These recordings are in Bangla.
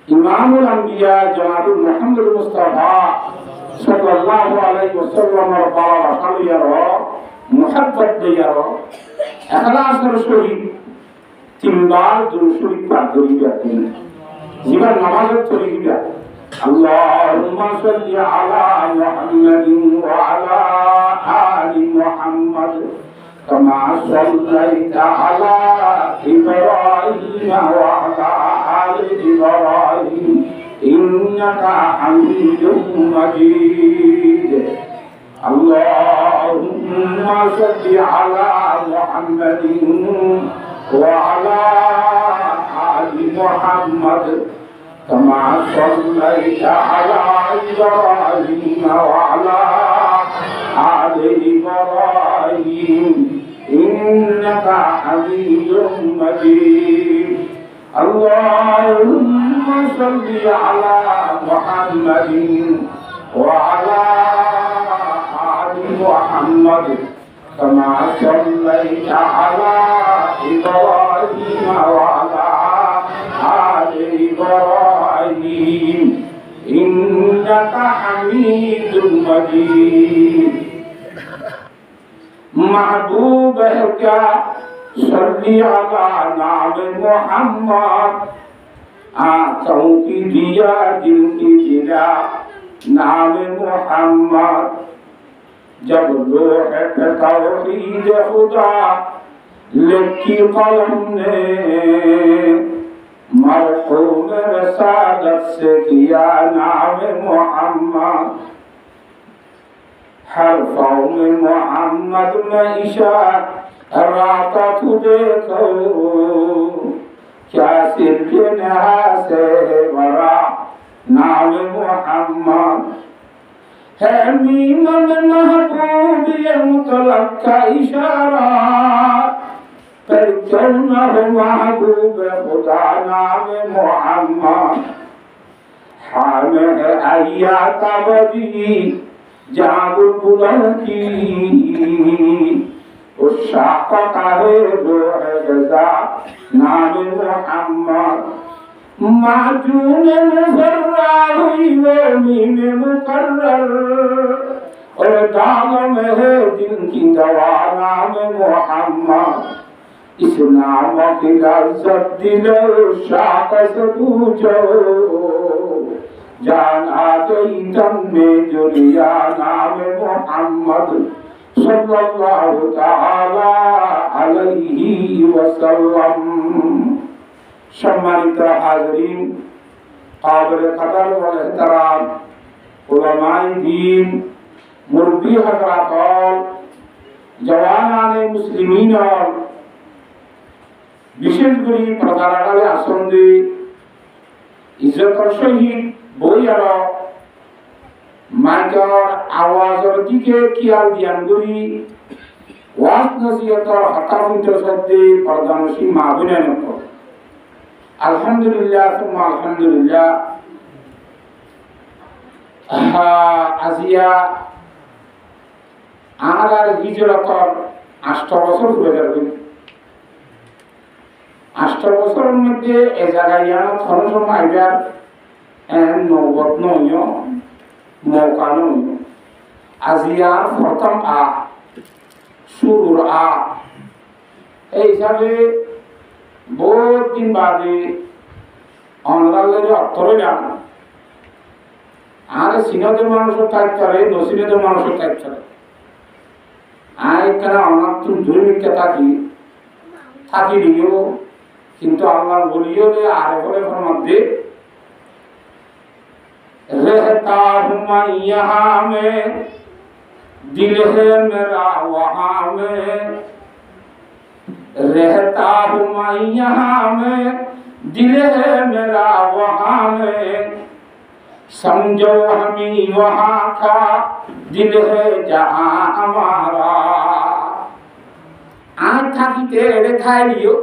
इमामुल अंबिया जनाब मुहम्मद मुस्तफा सल्लल्लाहु अलैहि वसल्लम बाराकालियारो मुहब्बत दियारो इखलासर सहित তিনবার দুরূদ শরীফ পাঠ করিবা তুমি জীবন নামাজের করিবা আল্লাহুম্মা সাল্লি আলা মুহাম্মাদিন ওয়া আলা আলি মুহাম্মাদ কামা সাল্লাইতা আলা ইব্রাহিম ওয়া আলা আলি ইব্রাহিম ইন্নাকা হামিদুম মাজিদ আল্লাহুম্মা সাল্লি আলা মুহাম্মাদিন وعلى آل محمد كما صليت على إبراهيم وعلى آل إبراهيم إنك حميد مجيد اللهم صل على محمد وعلى آل محمد كما صليت على إبراهيم وعلى آل إبراهيم إنك حميد مجيد محبوب है क्या सल्ली अला नाम मोहम्मद आंखों की दिया दिल की दिला नाम मोहम्मद जब लोह पे तौहीद खुदा लिखी कलम ने मरहूम रसालत से किया नाम मोहम्मद हरफों में मोहम्मद में इशारा तू देखो क्या सिर्फ नहा से बड़ा नाम मोहम्मद है मीमन महबूब ये मुतलक का इशारा पर क्यों न हो महबूब खुदा नाम मोहम्मद हाल है अय्या तबदी जहाँ बुलबुलों की उस शाखा का है वो है गजा नाम मोहम्मद माजून मुफर्रा हुई वो मीन मुकर्रर और दाग में है दिल की दवा नाम मोहम्मद इस नाम की लज्जत दिल शाख से पूछो जान आ गई दम में जुरिया नाम मोहम्मद सल्लल्लाहु ताला अलैहि वसल्लम सम्मानित हाज़रीन काबिल कदर व एहतराम उलमाए दीन मुर्बी हज़रात और जवानाने मुस्लिमीन और विशेष করে প্রধানকালে আসন্দে ইজ্জতর সহিত বইয়ার মাইকর আওয়াজের দিকে খেয়াল দিয়ান করি ওয়াজ নসিহতর হতাশিত শব্দে পর্দানসী মা বোনেন আলহামদুলিল্লাহ সুম্মা আলহামদুলিল্লাহ আজিয়া আর হিজরতর 8 বছর হয়ে যাবে 8 বছরের মধ্যে এ জায়গায় খরচ আইবার নৌবত নয় মৌকা নয় আজিয়া প্রথম শুরুর এই হিসাবে বহুত দিন বাদে অনলাইনে অর্থ যান আর সিনেদের মানুষের কাজ করে নসিনেদের মানুষের কাজ করে এখানে আমার তুমি দুর্মিককে থাকি দিও কিন্তু আল্লাহ বলিও যে আরে বলে মধ্যে रहता हूँ मैं यहाँ में दिल है मेरा वहाँ में रहता हूँ मैं यहाँ में दिल है मेरा वहाँ में समझो हमी वहाँ का दिल है जहाँ हमारा आँख থাকিতে এড়ে খাই দিও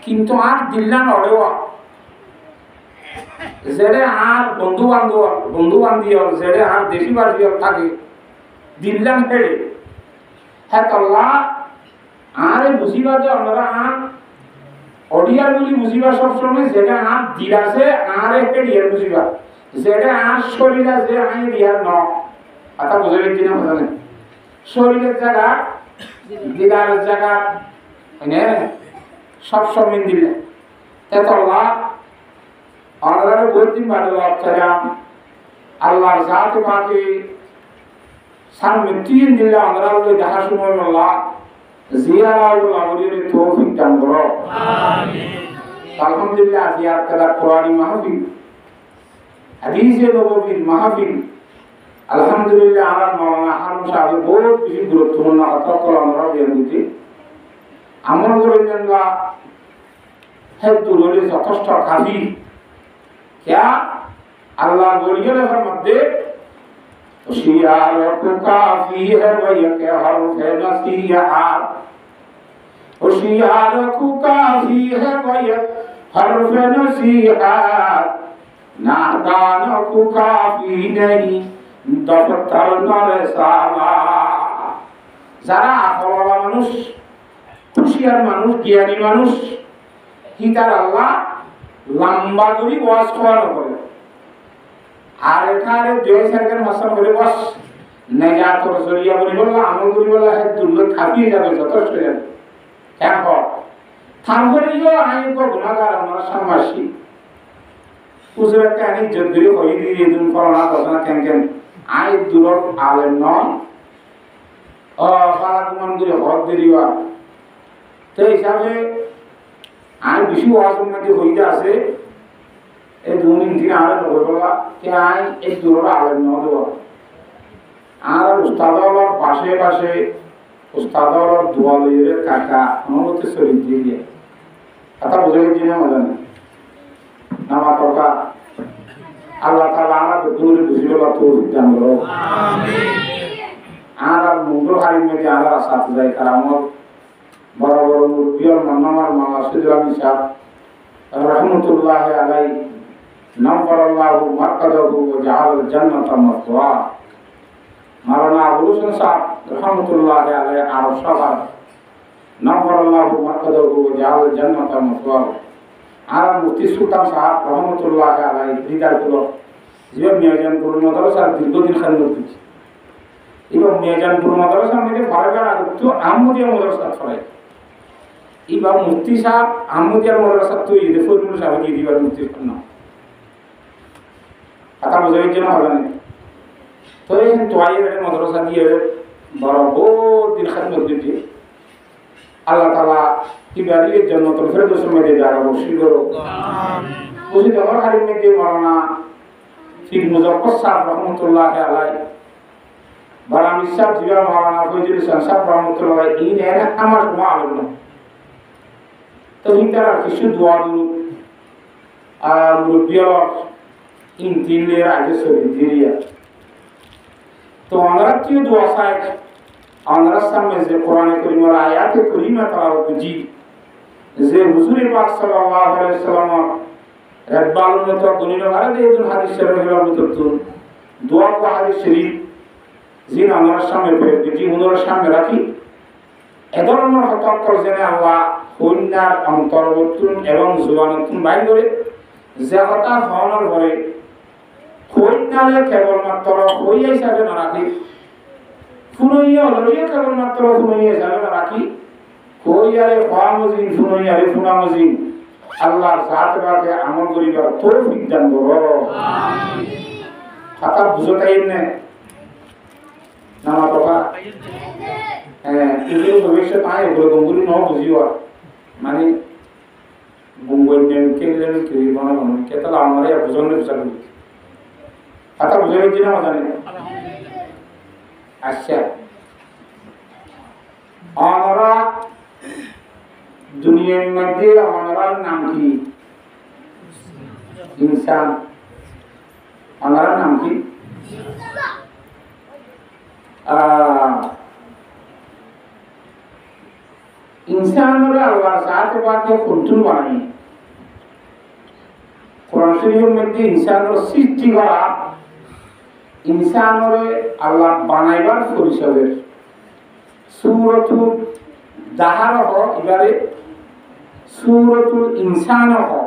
কিন্তু আর দিল্লা নড়েও যেড়ে আর বন্ধু বান্ধব যেড়ে আর দেশি বাসী থাকে দিল্লাম হেড়ে হ্যাঁ আল্লাহ আরে বুঝিবা যে আমরা অডিয়ার বলি বুঝিবা সবসময় যেটা আর দিল আছে আর একটা ডিয়ার বুঝিবা যেটা আর শরীর আছে আমি ডিয়ার ন আতা বুঝে গেছি না বুঝলেন শরীরের জায়গা দিলার জায়গা মানে সবসময় দিলে এত আল্লাহ আল্লাহর বলতেন বাদুল্লাহ সালাম আল্লাহর জাতে পাকে সামনে 3 দিলে আমরা দেখা সময় আল্লাহ জিয়ারাতুল আউলিয়ার তৌফিক দান করো আমিন আলহামদুলিল্লাহ জিয়ারত করা কোরআনী মাহফিল হাদিসে নববীর মাহফিল আলহামদুলিল্লাহ আমার মাওলানা হারুন সাহেব বহুত বেশি গুরুত্বপূর্ণ কথা আমরা বেরুতে আমল করেন না হেতুরে যথেষ্ট কাফি क्या अल्लाह बोलिए लेकर मध्य होशियार को काफी है वही के हर्फ नसीहत होशियार को काफी है वही हर्फ नसीहत नादान को काफी नहीं दफ्तर न रसाला যারা আকলওয়ালা মানুষ খুশিয়ার মানুষ জ্ঞানী মানুষ হিতার আল্লাহ লম্বা করে ওয়াজ করানো করে আর এখানে দুই সেকেন্ড ভাষণ করে বস নেজাত রসুলিয়া বলি বললা আমল করি বলা হে দুর্গ খাপিয়ে যাবে যথেষ্ট যাবে কেন তারপরে আইন কো গুণাগার আমরা সামাসি উজরাতে আনি যদি হই দিয়ে দুন ফলনা দশনা কেন কেন আই দূর আলেম নন ও ফালাকুমান করে হদ দিরিবা তো হিসাবে আই বেশি ওয়াজের মধ্যে হইতে আছে এই 2 দিন আগে নগর বলা যে আই এই দূর আলেম ন দেব আর উস্তাদওয়ালার পাশে পাশে উস্তাদওয়ালার দোয়া লইরে কাকা অনুমতি শরীর দিয়ে কথা বুঝে গেছি না মজা নেই নামা তরকা আল্লাহ তাআলা আমাদের দূরে বুঝিবা তৌফিক দান করো আমিন আর মুগল হারির মধ্যে আর সাথে যায় কারামত বড় বড় মুরব্বিয়ার মান্নামার মাওলানা সিদ্দিক আলী সাহেব রহমতুল্লাহ আলাইহি নওয়ারাল্লাহু মারকাদাহু ওয়া জাআল জান্নাতা মাসওয়া মাওলানা আবুল হোসেন সাহেব রহমতুল্লাহ আলাইহি আর সবার নওয়ারাল্লাহু মারকাদাহু ওয়া জাআল জান্নাতা মাসওয়া আর মুফতি সুলতান সাহেব রহমতুল্লাহ আলাইহি দিদারপুর জীবন মিয়াজানপুর মাদ্রাসার দীর্ঘদিন খাদমত করেছে এবং মিয়াজানপুর মাদ্রাসার মধ্যে ফারাগার আগত আহমদিয়া মাদ্রাসা ছড়ায় ইবা মুফতি সাহেব আহমদিয়ার মাদ্রাসা তো ঈদে ফজলুল সাহেব দিবার মুফতির নাম কথা বুঝাইর জন্য হবে না তো এই তোয়াইয়ের মাদ্রাসা দিয়ে বড় বহুত দিন খাদমত দিতে আল্লাহ তাআলা কিবারির জান্নাতুল ফেরদৌসের মধ্যে জায়গা বসিয়ে করো আমিন বুঝি তোমার হারির মধ্যে মাওলানা ফির মুজাফফর সাহেব রহমাতুল্লাহ আলাইহি বারামি সাহেব জিয়া মাওলানা ফজলুল সাহেব রহমাতুল্লাহ এই নেন আমার মালুম না তো হিতারা কিছু দোয়া দিল আর মুরব্বিয়ার ইনতিলের আগে শরীর দিয়া তো আমরা কি দোয়া চাই আমরা সামনে যে কোরআনে কারীমের আয়াতে কারীমা তালাওয়াত জি যে হুজুর পাক সাল্লাল্লাহু আলাইহি সাল্লাম রাব্বালুন তো দুনিয়া ভরে দেন হাদিস শরীফের মধ্যে দোয়া কো হাদিস শরীফ জিন আমরা সামনে পেয়ে জি হুজুরের সামনে রাখি এধরনের হতাক করছেন আল্লাহ কন্যার অন্তর্বর্তন এবং জোয়ানতুন বাইর করে যে কথা হওয়ার পরে কন্যারে কেবলমাত্র হই হিসাবে না রাখি ফুনইয়া লইয়া কেবলমাত্র ফুনইয়া হিসাবে না রাখি কইয়ারে ফামজিন ফুনইয়ারে ফুনামজিন আল্লাহর জাতে পাকে আমল করিবার তৌফিক দান করো আমিন কথা বুঝতাই না নামা কথা এগুলো ভবিষ্যৎ আয় এগুলো গঙ্গুলি ন বুঝিও মানে গঙ্গুল নেন কেলেন কি বানানো কেতলা আমারে বুঝনে বুঝালো কথা বুঝে গেছি না জানি আচ্ছা আমরা দুনিয়ার মধ্যে আমার নাম কি ইনসান আমার নাম কি इंसानों अल्लाह साथ बात खुंतुन बनाई कुरान शरीफ में इंसानों सृष्टि करा इंसानों अल्लाह बनाइबार परिचय सूरत दाहार हो इबारे सूरतुल इंसान हो